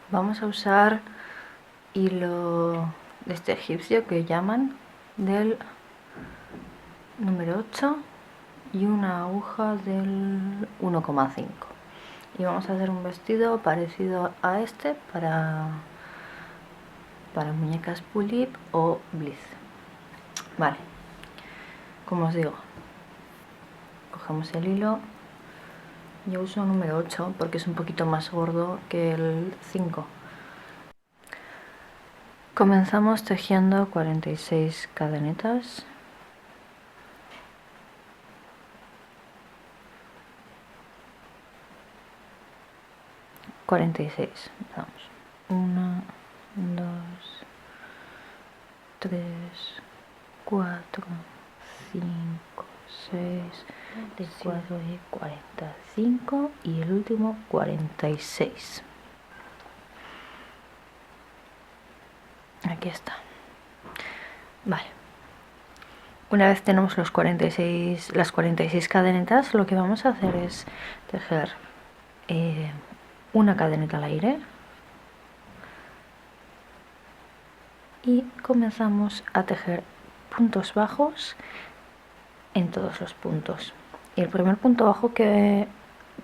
Vamos a usar hilo de este egipcio que llaman del número 8 y una aguja del 1,5, y vamos a hacer un vestido parecido a este para muñecas Pulip o Bliss. Vale, como os digo, cogemos el hilo. Yo uso el número 8 porque es un poquito más gordo que el 5. Comenzamos tejiendo 46 cadenetas. Vamos. 1, 2, 3, 4, 5, 6, 4 y 45 y el último 46. Aquí está. Vale. Una vez tenemos las 46 cadenetas, lo que vamos a hacer es tejer una cadeneta al aire y comenzamos a tejer puntos bajos en todos los puntos. Y el primer punto bajo que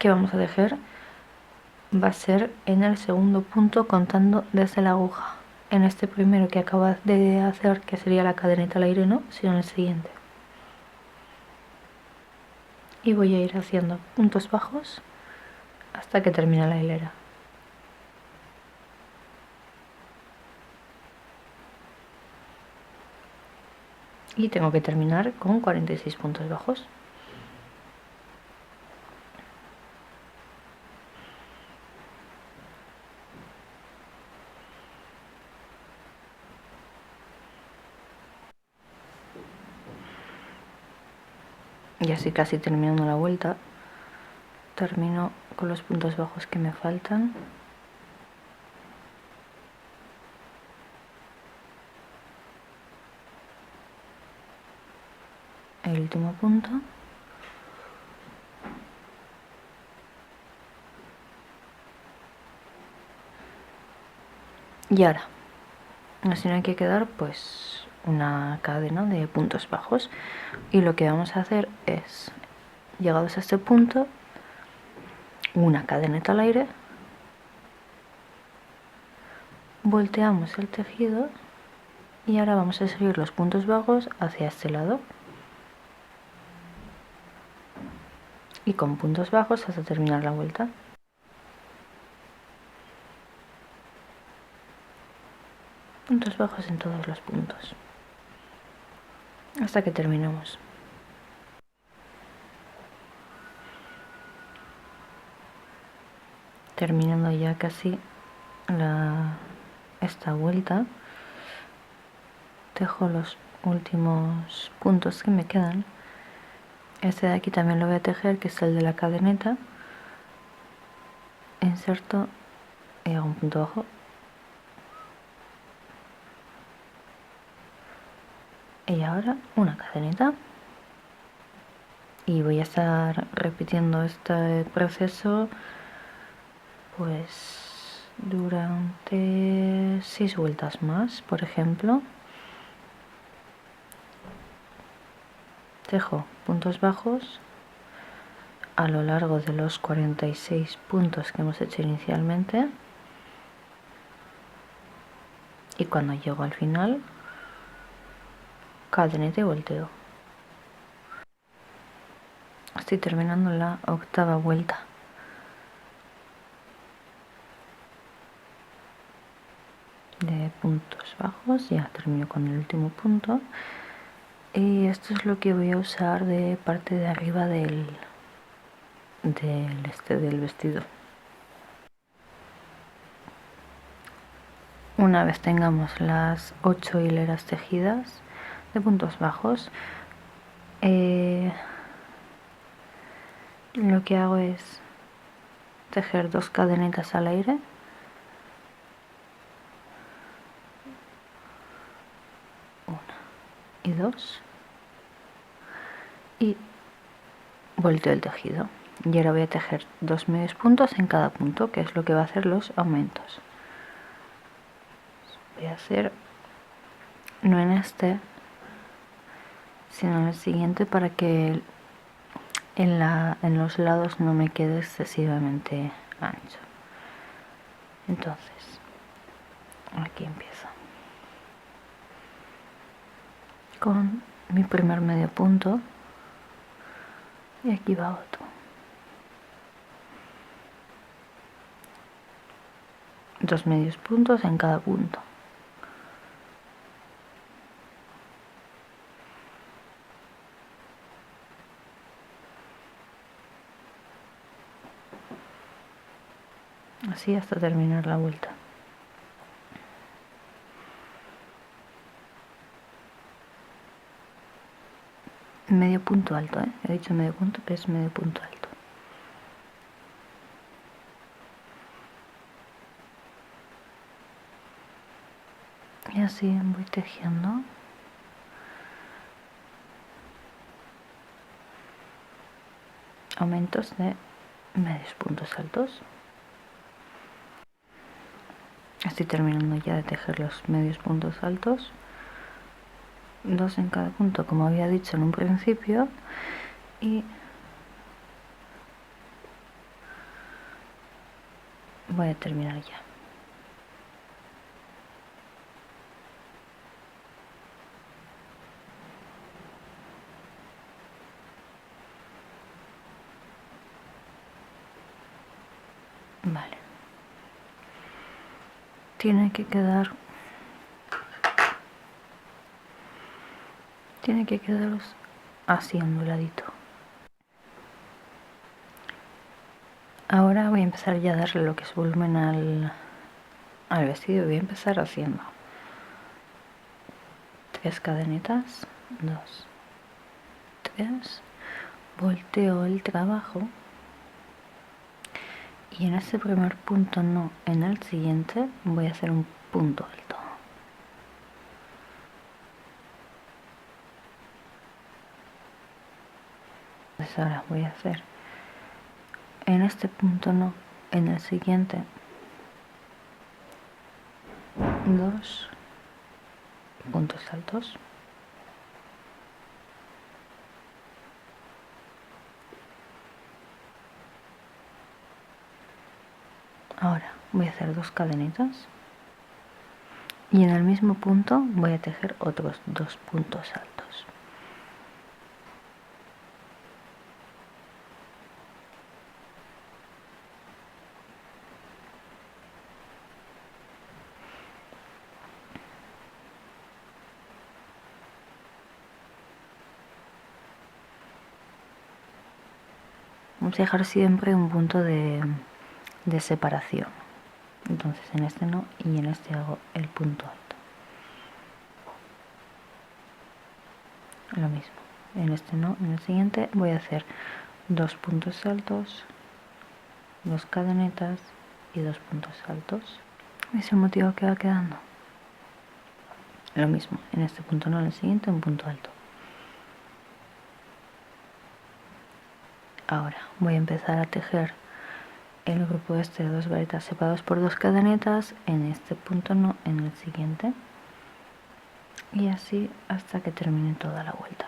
vamos a tejer va a ser en el segundo punto, contando desde la aguja. En este primero que acabas de hacer, que sería la cadeneta al aire, no, sino en el siguiente. Y voy a ir haciendo puntos bajos hasta que termine la hilera. Y tengo que terminar con 46 puntos bajos. Y así casi terminando la vuelta, termino con los puntos bajos que me faltan. El último punto. Y ahora nos tiene que quedar pues una cadena de puntos bajos, y lo que vamos a hacer es, llegados a este punto, una cadeneta al aire, volteamos el tejido y ahora vamos a seguir los puntos bajos hacia este lado y con puntos bajos hasta terminar la vuelta. Puntos bajos en todos los puntos hasta que terminemos. Terminando ya casi esta vuelta, tejo los últimos puntos que me quedan. Este de aquí también lo voy a tejer, que es el de la cadeneta. Inserto y hago un punto bajo. Y ahora una cadeneta. Y voy a estar repitiendo este proceso pues durante 6 vueltas más, por ejemplo. Tejo puntos bajos a lo largo de los 46 puntos que hemos hecho inicialmente, y cuando llego al final, cadeneta y volteo. Estoy terminando la 8ª vuelta. De puntos bajos, ya termino con el último punto, y esto es lo que voy a usar de parte de arriba del vestido. Una vez tengamos las 8 hileras tejidas de puntos bajos, lo que hago es tejer 2 cadenetas al aire, una y 2, y volteo el tejido. Y ahora voy a tejer 2 medios puntos en cada punto, que es lo que va a hacer los aumentos. voy a hacer no en este, sino en el siguiente, para que en los lados no me quede excesivamente ancho. Entonces aquí empiezo con mi primer medio punto y aquí va otro. Dos medios puntos en cada punto. Así hasta terminar la vuelta. Medio punto alto, he dicho medio punto, pero es medio punto alto. Y así voy tejiendo. Aumentos de medios puntos altos. Estoy terminando ya de tejer los medios puntos altos. Dos en cada punto, como había dicho en un principio. Y voy a terminar ya. Vale. Tiene que quedaros así onduladito. Ahora voy a empezar ya a darle lo que es volumen al vestido. Voy a empezar haciendo 3 cadenitas, 2, 3, volteo el trabajo y en este primer punto no, en el siguiente voy a hacer un punto alto. Entonces ahora voy a hacer en este punto no, en el siguiente 2 puntos altos. Ahora voy a hacer 2 cadenitas y en el mismo punto voy a tejer otros 2 puntos altos. Vamos a dejar siempre un punto de separación. Entonces en este no y en este hago el punto alto. Lo mismo, en este no, en el siguiente voy a hacer 2 puntos altos, 2 cadenetas y 2 puntos altos. ¿Ves el motivo que va quedando? Lo mismo, en este punto no, en el siguiente un punto alto. Ahora voy a empezar a tejer el grupo este de 2 varetas separados por 2 cadenetas, en este punto no, en el siguiente, y así hasta que termine toda la vuelta.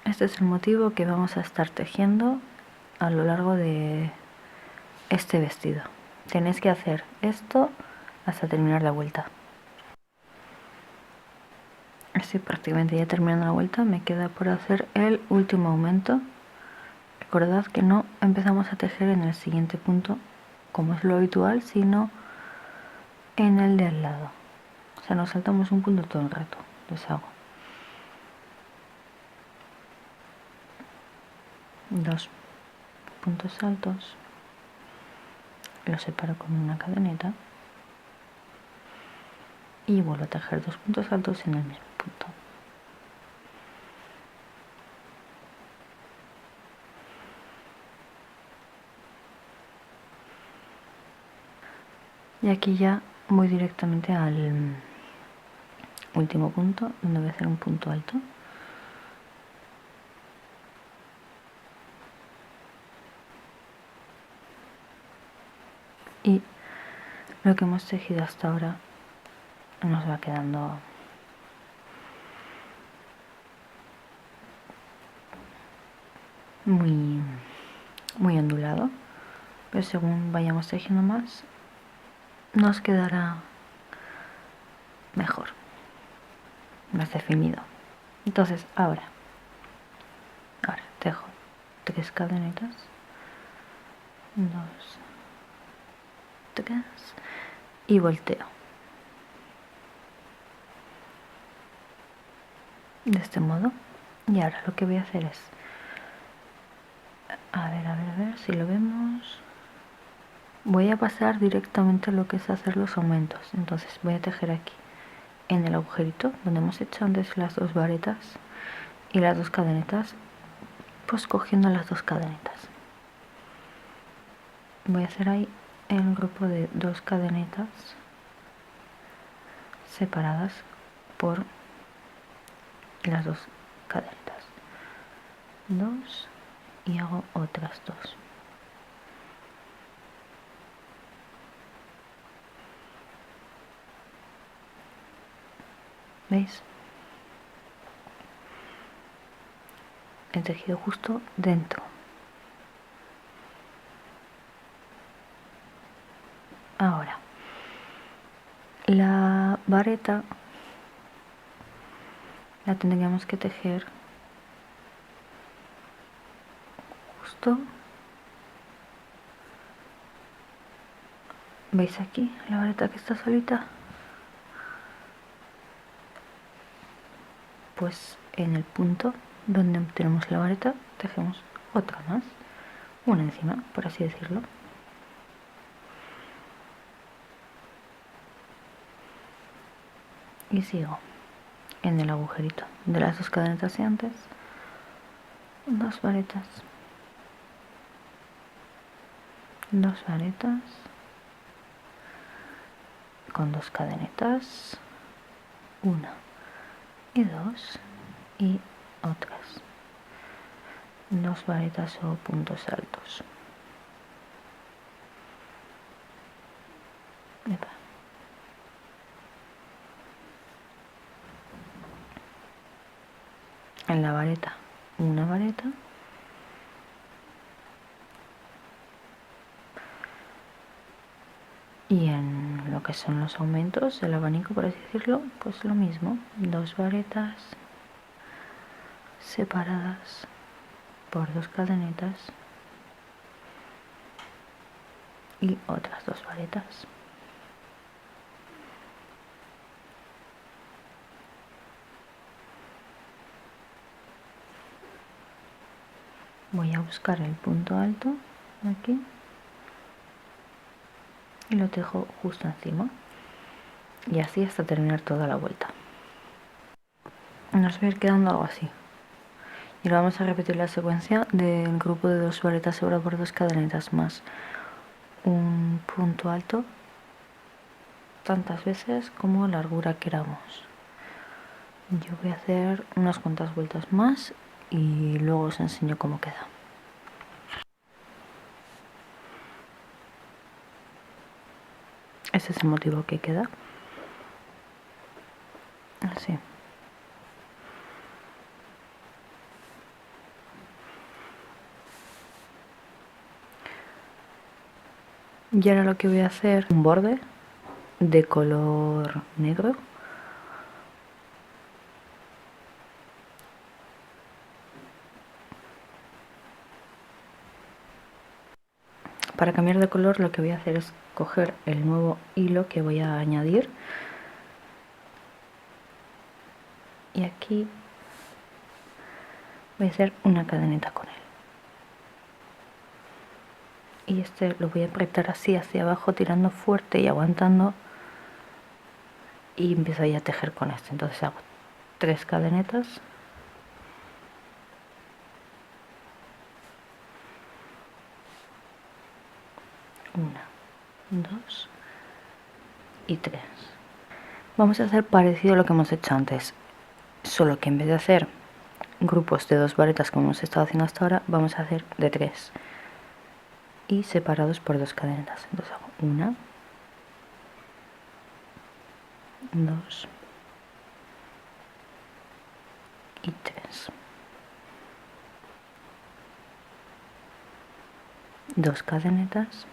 Este es el motivo que vamos a estar tejiendo a lo largo de este vestido. Tenéis que hacer esto hasta terminar la vuelta. Estoy prácticamente ya terminando la vuelta, me queda por hacer el último aumento. Recordad que no empezamos a tejer en el siguiente punto como es lo habitual, sino en el de al lado. O sea, nos saltamos un punto todo el rato. Les hago 2 puntos altos, los separo con una cadeneta y vuelvo a tejer 2 puntos altos en el mismo punto. Y aquí ya voy directamente al último punto, donde voy a hacer un punto alto. y lo que hemos tejido hasta ahora nos va quedando muy ondulado, pero según vayamos tejiendo más nos quedará mejor, más definido. Entonces ahora tejo 3 cadenitas, 2, 3 y volteo de este modo. Y ahora lo que voy a hacer es a ver si lo vemos. Voy a pasar directamente a lo que es hacer los aumentos. Entonces voy a tejer aquí en el agujerito donde hemos hecho antes las 2 varetas y las 2 cadenetas, pues cogiendo las 2 cadenetas voy a hacer ahí el grupo de 2 cadenetas separadas por las 2 cadenetas, 2 y hago otras 2. ¿Veis? He tejido justo dentro. Ahora, la vareta la tendríamos que tejer justo, ¿veis aquí la vareta que está solita? Pues en el punto donde tenemos la vareta tejemos otra más, una encima, por así decirlo. Y sigo en el agujerito de las 2 cadenetas de antes, 2 varetas, 2 varetas con 2 cadenetas, 1 y 2 y otras 2 varetas o puntos altos. En la vareta una vareta, y en lo que son los aumentos del abanico, por así decirlo, pues lo mismo, 2 varetas separadas por 2 cadenetas y otras 2 varetas. Voy a buscar el punto alto aquí y lo tejo justo encima, y así hasta terminar toda la vuelta. Nos va a ir quedando algo así. Y ahora vamos a repetir la secuencia del grupo de 2 varetas separadas por 2 cadenetas más un punto alto tantas veces como largura queramos. Yo voy a hacer unas cuantas vueltas más y luego os enseño cómo queda. Ese es el motivo que queda así. Y ahora lo que voy a hacer, un borde de color negro, para cambiar de color lo que voy a hacer es coger el nuevo hilo que voy a añadir y aquí voy a hacer una cadeneta con él, y este lo voy a apretar así hacia abajo, tirando fuerte y aguantando, y empiezo ahí a tejer con este. Entonces hago 3 cadenetas, una, 2 y 3. Vamos a hacer parecido a lo que hemos hecho antes, solo que en vez de hacer grupos de 2 varetas como hemos estado haciendo hasta ahora, vamos a hacer de 3 y separados por 2 cadenetas. Entonces hago 1, 2 y 3. 2 cadenetas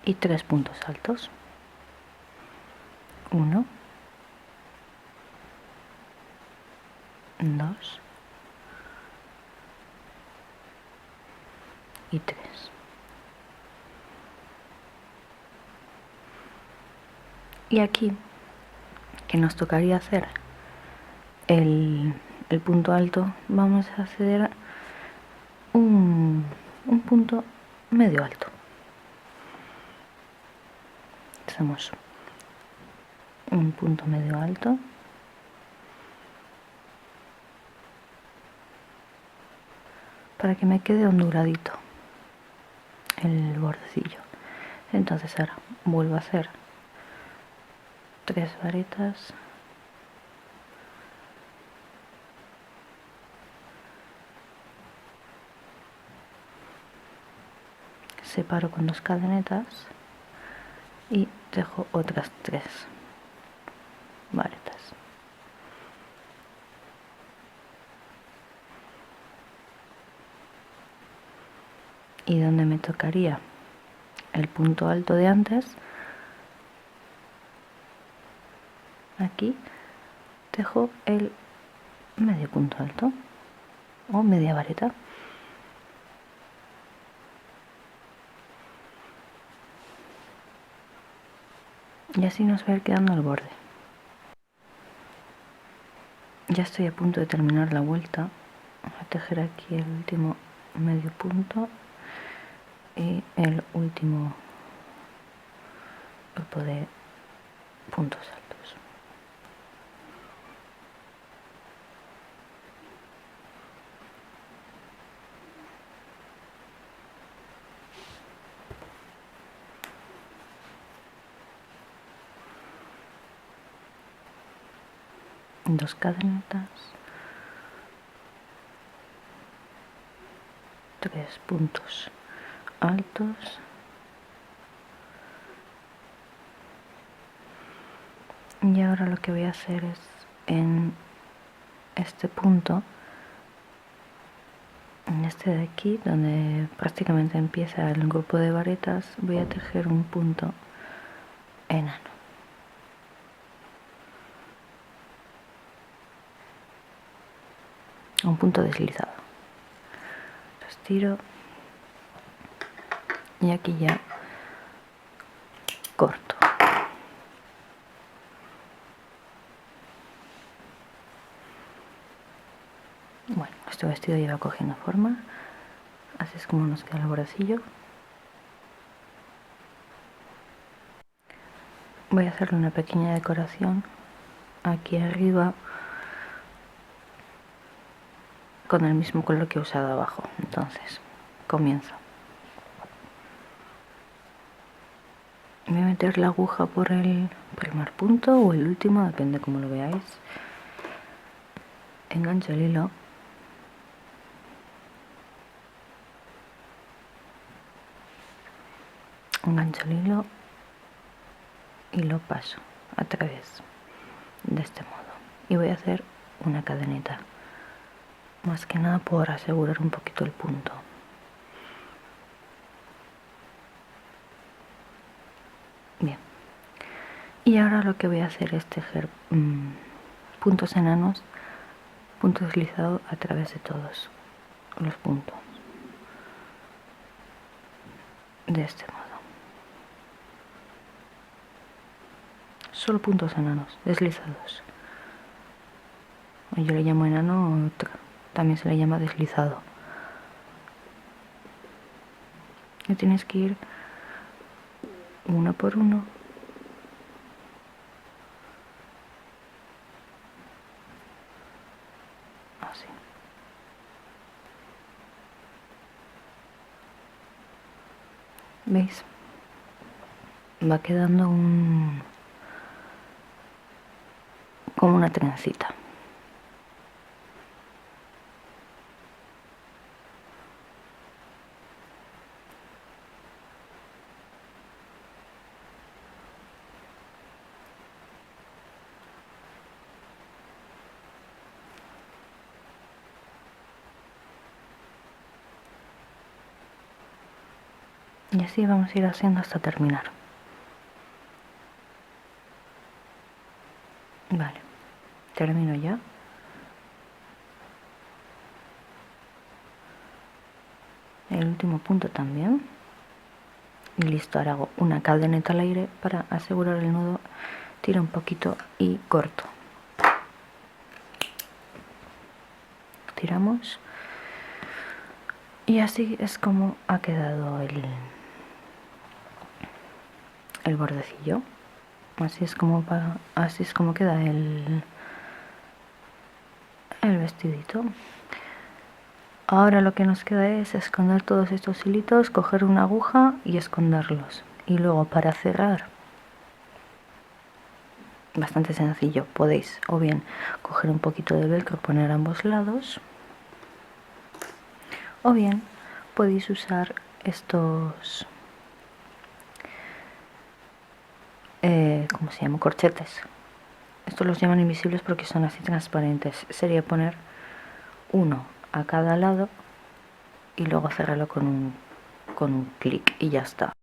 y 3 puntos altos. 1, 2 y 3. Y aquí, que nos tocaría hacer el punto alto, vamos a hacer un punto medio alto. Hacemos un punto medio alto, para que me quede onduladito el bordecillo. Entonces ahora vuelvo a hacer 3 varetas, separo con 2 cadenetas y dejo otras 3 varetas. Y donde me tocaría el punto alto de antes, aquí dejo el medio punto alto o media vareta. Y así nos va a ir quedando el borde. Ya estoy a punto de terminar la vuelta. Voy a tejer aquí el último medio punto y el último grupo de puntos altos. Dos cadenetas, 3 puntos altos y ahora lo que voy a hacer es en este punto, en este de aquí donde prácticamente empieza el grupo de varetas, voy a tejer un punto enano. Un punto deslizado. Estiro y aquí ya corto. Bueno, este vestido ya va cogiendo forma, así es como nos queda el bordecillo. Voy a hacerle una pequeña decoración aquí arriba con el mismo color que he usado abajo. Entonces comienzo. Voy a meter la aguja por el primer punto o el último, depende como lo veáis. Engancho el hilo. Engancho el hilo y lo paso a través de este modo. Y voy a hacer una cadeneta, más que nada por asegurar un poquito el punto. Bien. Y ahora lo que voy a hacer es tejer puntos enanos, punto deslizado a través de todos los puntos. De este modo. Solo puntos enanos, deslizados. Yo le llamo enano, también se le llama deslizado. Y tienes que ir uno por uno. Así. ¿Veis? Va quedando como una trencita. Y así vamos a ir haciendo hasta terminar. Vale, termino ya. El último punto también. Y listo, ahora hago una cadeneta al aire para asegurar el nudo. Tiro un poquito y corto. Tiramos. Y así es como ha quedado el bordecillo. Así es como queda el vestidito. Ahora lo que nos queda es esconder todos estos hilitos, coger una aguja y esconderlos. Y luego para cerrar, bastante sencillo, podéis o bien coger un poquito de velcro, poner a ambos lados, o bien podéis usar estos, ¿cómo se llama? Corchetes. Estos los llaman invisibles porque son así transparentes. Sería poner uno a cada lado y luego cerrarlo con un clic y ya está.